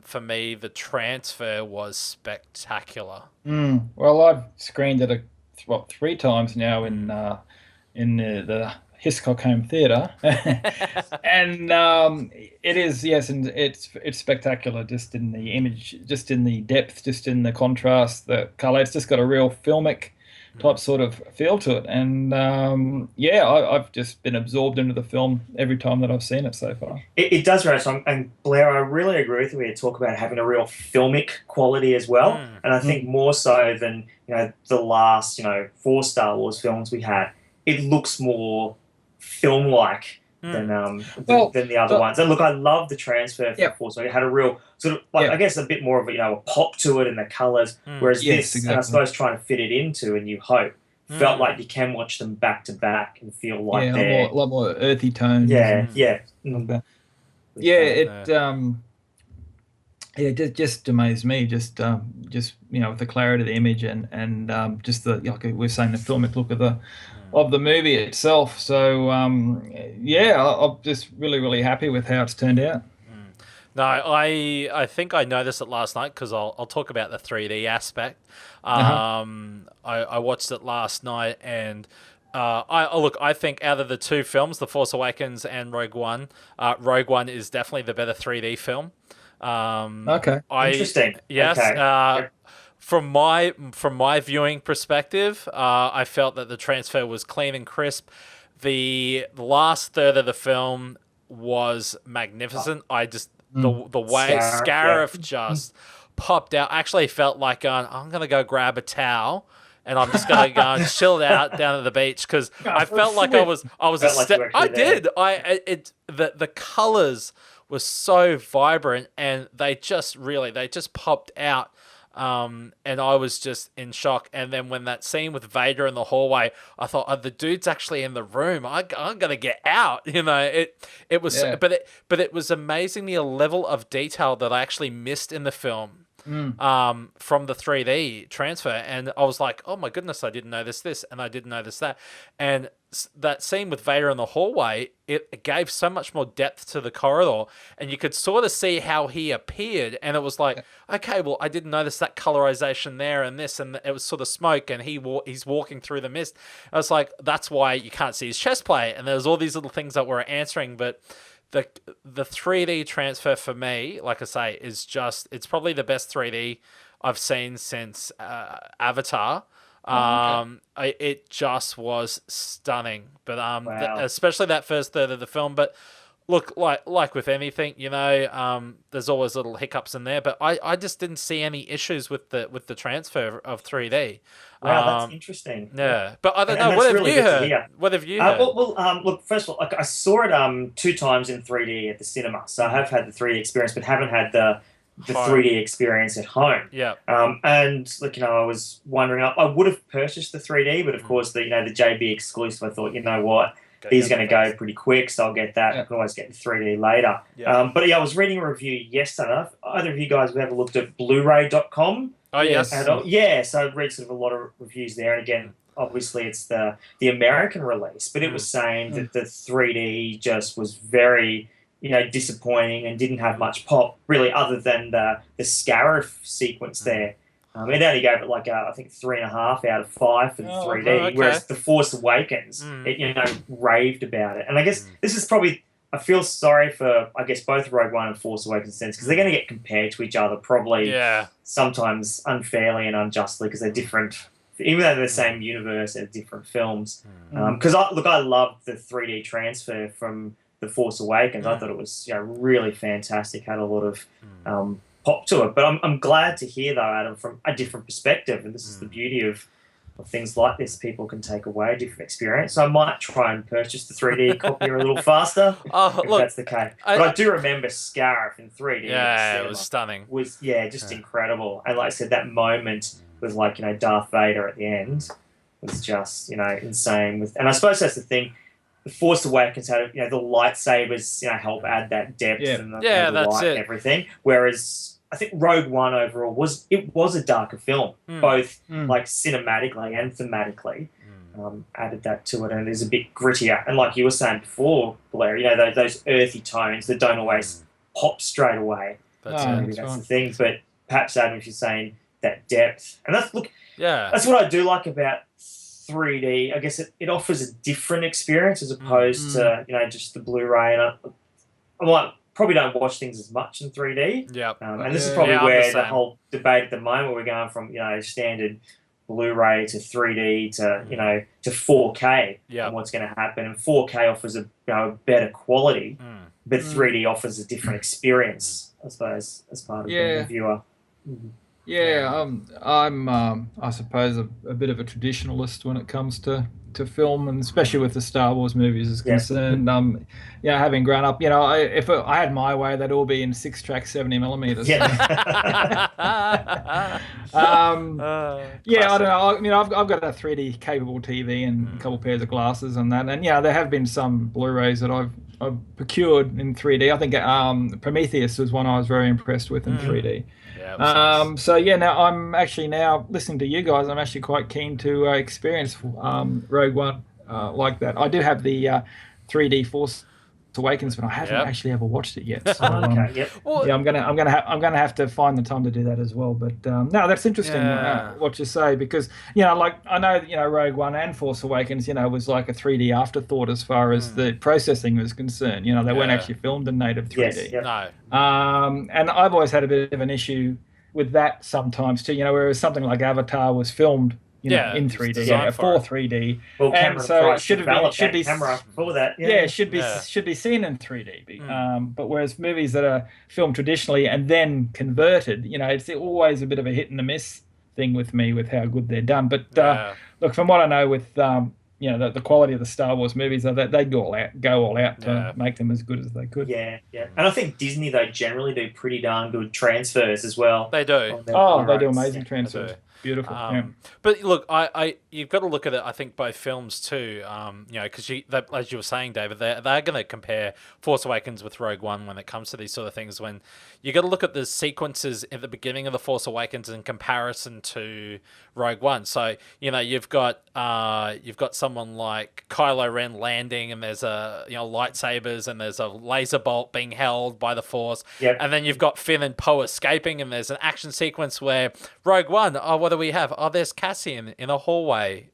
for me, the transfer was spectacular. Well, I've screened it three times now Mm. in the Hiscock home theatre, and it is, yes, and it's spectacular, just in the image, just in the depth, just in the contrast, the color. It's just got a real filmic type Mm. sort of feel to it, and yeah, I've just been absorbed into the film every time that I've seen it so far. It does, Rose. And Blair, I really agree with you when you talk about having a real filmic quality as well. Mm. And I think Mm. more so than the last four Star Wars films we had, it looks more film-like than Mm. Well, than the other so ones. And look, I love the transfer for the yeah, Force. It had a real sort of like yeah, I guess a bit more of a pop to it and the colors. Mm. Whereas yes, this, and I exactly. suppose trying to fit it into A New Hope, felt Mm. like you can watch them back to back and feel like Yeah, they're a lot more earthy tones yeah and Mm. yeah. like Mm, that. with Yeah, that. it Yeah. yeah, just amazed me. Just with the clarity of the image and just the like we're saying, the filmic look Mm. of the movie itself. So yeah, I'm just really happy with how it's turned out. Mm. No, I think I noticed it last night because I'll talk about the 3D aspect. Uh-huh. I watched it last night and look, I think out of the two films, The Force Awakens and Rogue One is definitely the better 3D film. Okay. I Interesting. yes, Okay. Yep. from my viewing perspective, I felt that the transfer was clean and crisp. The last third of the film was magnificent. I just Mm. the way Scarif, yeah. Scarif just popped out. Actually felt like I'm gonna go grab a towel and I'm just gonna go and chill out down at the beach because I felt like I was a Felt like you step. were I actually there. did. The colors were so vibrant and they just popped out. And I was just in shock. And then when that scene with Vader in the hallway, I thought, oh, the dude's actually in the room. I'm gonna get out. It was, Yeah. but it was amazingly a level of detail that I actually missed in the film. Mm. From the 3D transfer, and I was like, "Oh my goodness, I didn't notice this, and I didn't notice that." And that scene with Vader in the hallway, it gave so much more depth to the corridor, and you could sort of see how he appeared, and it was like, okay, well, I didn't notice that colorization there, and this, and it was sort of smoke, and he's walking through the mist. I was like, that's why you can't see his chest plate, and there's all these little things that were answering, but the the 3D transfer for me, like I say, is just it's probably the best 3D I've seen since Avatar. Oh, okay. It just was stunning, but Wow. especially that first third of the film. But look, like with anything, there's always little hiccups in there. But I just didn't see any issues with the transfer of 3D. Wow, that's Um, interesting. Yeah. yeah, but I don't And know. that's What have really you good to heard? hear. What have you heard? Look, first of all, like I saw it two times in 3D at the cinema, so I Mm. have had the 3D experience, but haven't had the Home. 3D experience at home. Yeah. And like I was wondering, I would have purchased the 3D, but of Mm. course the JB exclusive. I thought, you know what, Go these get are it going to go first. pretty quick, so I'll get that. I Yeah. can always get the 3D later. Yeah. But yeah, I was reading a review yesterday. I don't know if either of you guys have ever looked at Blu-ray.com Oh Yes. at yes. all? Yeah, so I've read sort of a lot of reviews there, and again, obviously it's the American release, but it was Mm. saying Mm. that the 3D just was very disappointing and didn't have much pop really, other than the Scarif sequence Mm. there. It only gave it like I think 3.5 out of 5 for the Oh, okay. 3D, Oh, okay. whereas the Force Awakens, Mm. it raved about it, and I guess Mm. this is probably. I feel sorry for, I guess, both Rogue One and Force Awakens sense because they're going to get compared to each other probably Yeah. sometimes unfairly and unjustly because they're different, even though they're the Mm. same universe, they're different films. Mm. Because I loved the 3D transfer from the Force Awakens. I Mm. thought it was really fantastic. Had a lot of Mm. pop to it. But I'm glad to hear though, Adam, from a different perspective, and this is the Mm. beauty of things like this. People can take away a different experience. So I might try and purchase the 3D copy a little faster Oh, if look, that's the case. I, But I I do remember Scarif in 3D at the yeah, it was cinema stunning. was just Yeah. incredible. And like I said, that moment with like Darth Vader at the end was just insane. And I suppose that's the thing. The Force Awakens had the lightsabers help add that depth Yeah. and Yeah, the that's light and it. everything. Whereas I think Rogue One overall was a darker film, Mm. both Mm. like cinematically and thematically. Mm. Added that to it, and it is a bit grittier. And like you were saying before, Blair, those earthy tones that don't always pop straight away. That's No, it. Maybe that's that's the right. thing. But perhaps Adam, if you're saying that depth, and Yeah. that's what I do like about 3D. I guess it offers a different experience as opposed to just the Blu-ray. And I might probably don't watch things as much in 3D. Yep. And this is Yeah. probably Yeah, I'm the where the same. whole debate at the moment, we're going from Standard Blu-ray to 3D to to 4K, Yep. and what's going to happen. And 4K offers a better quality, but 3D offers a different experience, I suppose, as part of being a Yeah. viewer. Yeah, I'm I suppose a bit of a traditionalist when it comes to film, and especially with the Star Wars movies is Yeah. concerned. Having grown up, if I had my way, they'd all be in 6-track 70 millimeters. Yeah. Yeah, I don't know. I've got a 3D capable TV and a couple pairs of glasses and that, and there have been some Blu-rays that I've procured in 3D. I think Prometheus was one I was very impressed with in 3D. Yeah, it was nice. So yeah, now I'm actually now listening to you guys. I'm actually quite keen to experience Rogue One like that. I do have the 3D Force Awakens, but I haven't actually ever watched it yet. So, Okay. Yep. Well, yeah, I'm gonna have to find the time to do that as well. But no, that's interesting what you say, because like I know Rogue One and Force Awakens was like a 3D afterthought as far as the processing was concerned. They weren't actually filmed in native 3D. Yes. Yep. No. And I've always had a bit of an issue with that sometimes too. Whereas something like Avatar was filmed in 3D, designed for for 3D, Well, and Cameron so it Price should be developed that camera for that. it should be seen in 3D. But whereas movies that are filmed traditionally and then converted, it's always a bit of a hit and a miss thing with me with how good they're done. But look, from what I know with the quality of the Star Wars movies, that they go all out to make them as good as they could. Yeah. And I think Disney, though, generally do pretty darn good transfers as well. They do. They do amazing transfers. They do. Beautiful. But look, I you've got to look at it. I think both films too. Because as you were saying, David, they're going to compare Force Awakens with Rogue One when it comes to these sort of things. When you got to look at the sequences at the beginning of the Force Awakens in comparison to Rogue One. So you've got someone like Kylo Ren landing, and there's a lightsabers, and there's a laser bolt being held by the Force. Yep. And then you've got Finn and Poe escaping, and there's an action sequence where Rogue One, what do we have? Oh, there's Cassian in a hallway.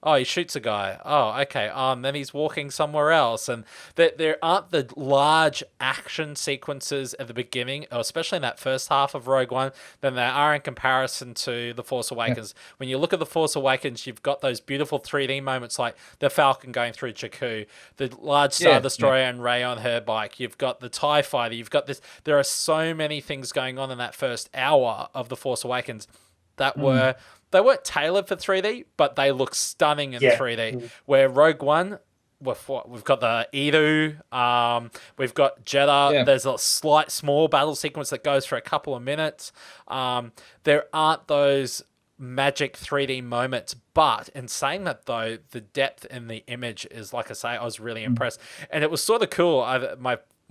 Oh, he shoots a guy. Oh, okay. Then he's walking somewhere else. And there aren't the large action sequences at the beginning, or especially in that first half of Rogue One, than there are in comparison to The Force Awakens. Yeah. When you look at The Force Awakens, you've got those beautiful 3D moments like the Falcon going through Jakku, the large Star Destroyer and Rey on her bike. You've got the TIE Fighter. You've got this. There are so many things going on in that first hour of The Force Awakens that were... They weren't tailored for 3D, but they look stunning in 3D. Where Rogue One, we've got the Edu, we've got Jeddah. Yeah. There's a small battle sequence that goes for a couple of minutes. There aren't those magic 3D moments, but in saying that though, the depth in the image is, like I say, I was really impressed, and it was sort of cool.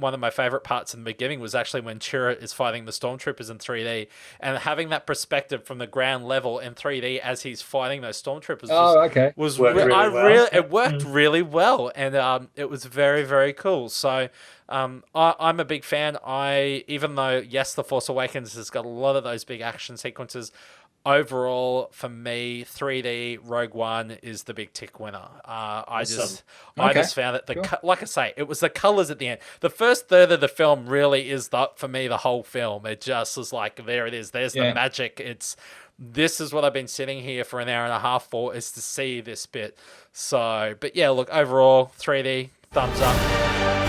One of my favorite parts in the beginning was actually when Chirrut is fighting the stormtroopers in 3D, and having that perspective from the ground level in 3D as he's fighting those stormtroopers. It worked really well, and it was very, very cool. So I'm a big fan. Even though yes, The Force Awakens has got a lot of those big action sequences, overall, for me, 3D Rogue One is the big tick winner. I just found that like I say, it was the colors at the end. The first third of the film really is for me the whole film. It just was like, there it is. There's the magic. This is what I've been sitting here for an hour and a half for, is to see this bit. So, but yeah, look, overall 3D thumbs up.